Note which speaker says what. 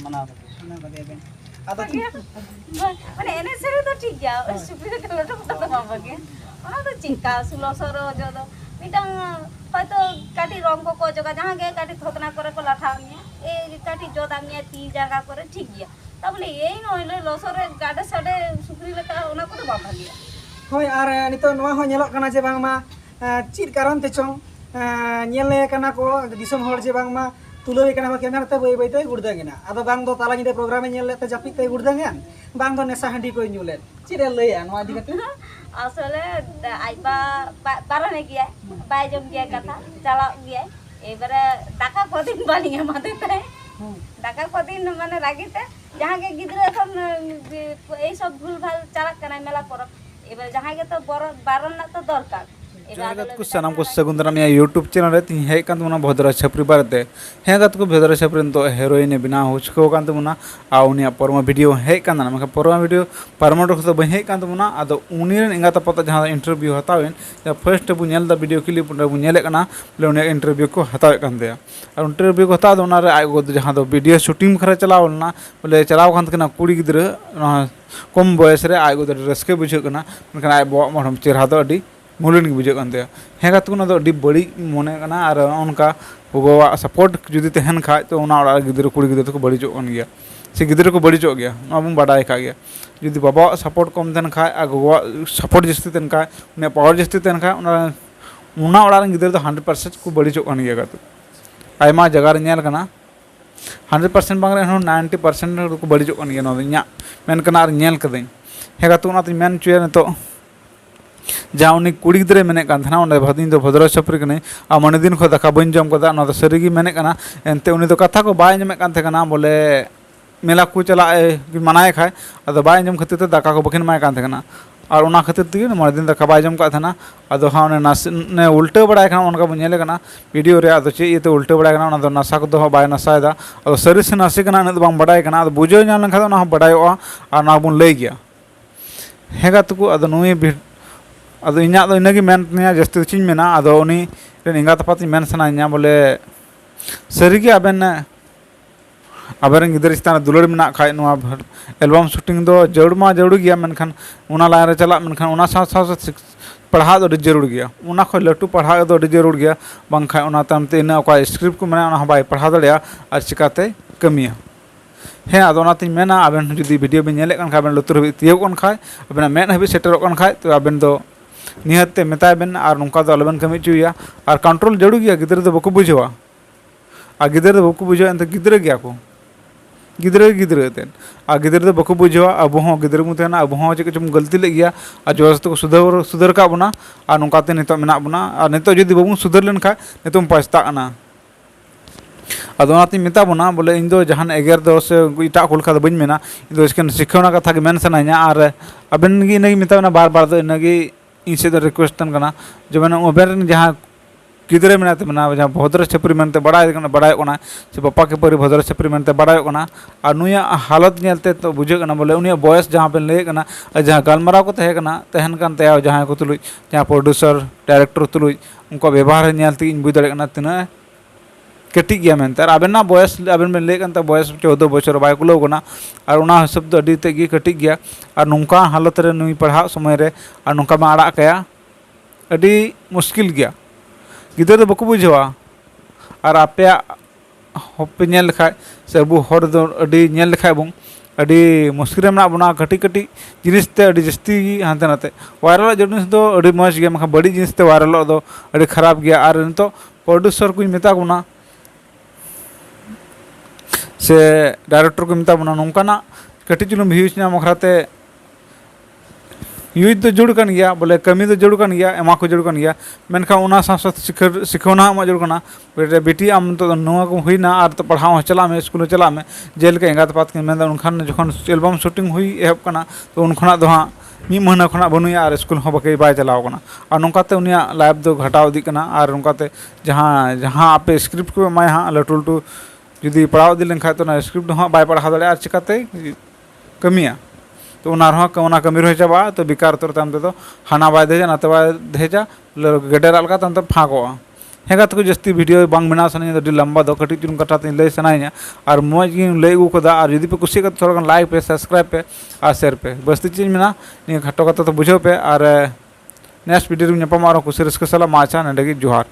Speaker 1: mana mana bagi ben ada
Speaker 2: মানে এনে সেরে তো ঠিক গিয়া সুপ্রিয় খেলাটা কথা তো বাবাকে ওনা তো চিন্তা সুলো সরো যদ মিটাং হয়তো কাটি রং কো জগা জাহা গে কাটি থতনা করে কো লাঠা নিয়া এই কাটি জদা নিয়া তি জায়গা করে ঠিক গিয়া তা বলে এই নইলে লসরে গাডে সাডে সুপ্রি লেকা ওনা কো তো বাবা গিয়া
Speaker 3: hoi are nito noa ho nyelok kana je bang ma chit karon te chong nyele kana ko disom hor je bang ma tuloi kana ma kamera te boi te gurdang ina ado bang do tala nyide program nyele te japit te gurdang an bang do nesa handi ko nyulet chire lei an noa dikate
Speaker 2: আসলে আইবা বারনে গিয়া by জম গিয়া কথা চালা গিয়া এবারে টাকা কদিন বানিয়ে মাদেতে টাকা কদিন মানে লাগিতে যাহাকে গিদ্রে এখন এই সব ভুল ভাল চালাক কানা মেলা পরব এবারে যাহাকে তো বড় বারণ না তো দরকার
Speaker 4: जगत को सनम को सगुंदरम या यूट्यूब चैनल रे ती हे कांत मुना भद्रा छपरी बारते हे गत को भद्रा छपरी तो हीरोइन बना हो चको कांत मुना आ उनिया परम वीडियो हे कांत ना मका परम वीडियो परमोट को बे हे कांत मुना आदो उनिरन इंगाता पता जहां इंटरव्यू हतावेन या फर्स्ट बु नेल दा वीडियो क्लिप बु नेले कना बोले उनिया इंटरव्यू को हतावे कान दे और इंटरव्यू को हता दो ना रे आय गो जहां दो वीडियो शूटिंग खरे चलावलना बोले चलाव कांत कना कुड़ी गिद्र कम बयस रे आय गो रस्के बुझे कना मकन आय बो मरम चेहरा दो अडी मूल्य बुझे हे गाते बड़ी मने और उनका गोवा सपोर्ट जुदी तहन खा तो गिद्र कुड़ी गिद्र को बड़ीजो गया से गिद्र को बड़ीजो गया बन बाडाय खा गया जुदी बाबा सपोर्ट कम तहन खा गोवा सपोर्ट जस्ती तहन खा उन्हें पावर जस्ती तहन खा गिद्र तो 100% को बड़ीजो गया गाते आयमा जगह नेल कना 100% बांग 90% को बड़ीजो गया इना मेनकना नेल कदई हे गाते मेन चुया नितो जहाँ उन्नी कुड़ी गिद्रे मेने भादी तो भद्र छपरी कने आ मन दिन खो दाका बन जम कदा सारीगी मेने एनते उन्नी तो कथा को बाय जमे बोले मेला को चला मनाए खाए अद बाय जम खातिर ते दाका को बखिन माय और उना खातिर ते मन दिन दाका बाय जम का अदो हाँ ने उल्टे बड़ाय खाना उनका बनेले कना वीडियो रे अदो चे ये उल्टे बड़ाय खाना उना नशा को दो बाय नशायदा अदो सारी से नशे कना न बांग बड़ाय खाना अदो बुझो जान लंखा उना बड़ायोआ और ना बुन लई गया हेगा तुको अदो नुई अदो इना दो इनागी मेन जस्ती चिन मेना अदो उनी इंगा तपाती मेन सना बोले सारीगे आबेन आबेन गिद्र चितान दुलड़ मेना खाय एलबम शूटिंग दो जरूर जरूर गया मेनखान उना लाइन रे चला मेनखान उना साथ साथ पढ़ा दो जरूर गया उना खो लटू पढ़ा दो जरूर गया बांखा उना तामते इना ओका स्क्रिप्ट को मेना उना बाय पढ़ा दड़िया और चिकाते कमिया हे अदो उनातिन मेना आबेन जुदी वीडियो बिन नेले कन खा आबेन लुतुर हबि तियो कन खाय आबेन मेन हबि सेटरो कन खाय तो आबेन दो निहते मेताबेन और नुका दो अलबेन कमी चुया और कंट्रोल जरूर गया गिद्र दो बको बुझवा और गिद्र दो बको बुझवा एंत गिद्र गया को गिद्र तेन और गिद्र दो बको बुझवा अब हों गिद्र मुतेना अब हों चेक चुम गलती ले गया और जोस तो सुधर का बना और नुकाते नितो मेना बना और नितो जदी बबुन सुधर लेन खा नितो पछताना अदो उनाती मेता बना बोले इन दो जहान एगेर दो से इटा कुल खा बन मेना इन दो इसके शिक्षण कथा के मेन सनाइया और अबेन गी इनगी मेता ना बार बार दो इनगी इन से रिक्वेस्टन करना जो मैंने ओबेन जहाँ गिद्रे मेना ते मना जहाँ भद्र छपरी मेनते बड़ाय से पप्पा के परी भद्र छपरी मेनते बड़ाय और नुया हालत नेलते तो बुझे बोले उनिया बयस जहाँ पे लय जहाँ गालमाराव को तहन कान तया जहाँ को तुलुज जहाँ प्रोड्यूसर डायरेक्टर तुलुज उनका व्यवहार नेलते इन बुझ दाड़े तना कटी गया मेनते आबेना बयस आबेन में लय बयस 14 बछर बाय कुलाव कना और उना हिसाब दो अडी तेगी कटी गया और नुका हालत रे नुई पढ़ा समय रे और नुका मा आड़ा कया अडी मुश्किल गया गिद्र दो बको बुझवा और आपे होपे नेल लेखाय से अबु हर दो अडी नेल लेखाय बं अडी मुश्किल में बना कटी कटी जिनिस ते अडी जस्ती हानते नाते वायरल जिनिस दो अडी मज गया मखा बड़ी जिनिस ते वायरल दो अडी खराब गया और नितो प्रोड्यूसर को मेता गुना से डायरेक्टर को मेता बना नौकाना कटी चुलुम व्यूज नाम अखराते यूज तो जुड़ कन गया बोले कमी तो जुड़ कन गया एमा को जुड़ कन गया मेनखा उना साथ शिखौना मा जुड़ कना बेटी आम तो नोआ को हुईना और तो पढ़ाओ चला में स्कूल चला में जेल के एंगात पात के मेन उनखान जखन एल्बम शूटिंग हुई एहब कना तो उनखना दो हाँ मी महीना खना बनुया और स्कूल हो बके बाय चलाव कना और नौकाते उनिया लाइफ दो घटाव दी कना और नौकाते जहाँ जहाँ आपे स्क्रिप्ट को एमाय हाँ लटू लटू जुदी पढ़ाव दी लेखा तो ना स्क्रिप्ट हाँ बाय पढ़ा दाड़े और चिकाते कमिया तो उना कमी रह चाबा तो बेकार तोर तम तो हाना बाय देजा नाते बाय देजा गेडेर अलका तम तो फाँको ᱦᱮᱸ ᱜᱟᱛᱮ ᱠᱚ ᱡᱟᱹᱥᱛᱤ ᱵᱷᱤᱰᱤᱭᱳ ᱵᱟᱝ ᱵᱮᱱᱟᱣ ᱥᱟᱱᱟᱧᱟ ᱟᱹᱰᱤ ᱞᱚᱢᱵᱟ ᱫᱚ ᱠᱟᱹᱴᱤᱡ ᱪᱩᱞᱩᱝ ᱠᱟᱴᱟ ᱛᱤᱧ ᱞᱟᱹᱭ ᱥᱟᱱᱟᱧᱟ ᱟᱨ ᱢᱚᱡᱽ ᱜᱤᱧ ᱞᱟᱹᱭ ᱟᱹᱜᱩ ᱠᱟᱫᱟ ᱟᱨ ᱡᱩᱫᱤ ᱯᱮ ᱠᱩᱥᱤᱭᱟᱜ ᱠᱷᱟᱱ ᱛᱷᱚᱲᱟ ᱜᱟᱱ ᱞᱟᱭᱤᱠ ᱯᱮ ᱥᱟᱵᱥᱠᱨᱟइब ᱯᱮ ᱟᱨ শেয়ার ᱯᱮ ᱵᱟᱥᱛᱤ ᱪᱮᱫ ᱤᱧ ᱢᱮᱱᱟ ᱱᱤᱭᱟᱹ ᱠᱷᱟᱴᱚ ᱠᱟᱛᱷᱟ ᱫᱚ ᱵᱩᱡᱷᱟᱹᱣ ᱯᱮ ᱟᱨ नेक्स्ट वीडियो में ᱧᱟᱯᱟᱢᱟ ᱟᱨᱚ ᱠᱩᱥᱤ ᱨᱟᱹᱥᱠᱟᱹ ᱥᱟᱞᱟᱜ ᱢᱟ ᱟᱪᱪᱷᱟ ᱱᱚᱸᱰᱮ ᱜᱮ ᱡᱚᱦᱟᱨ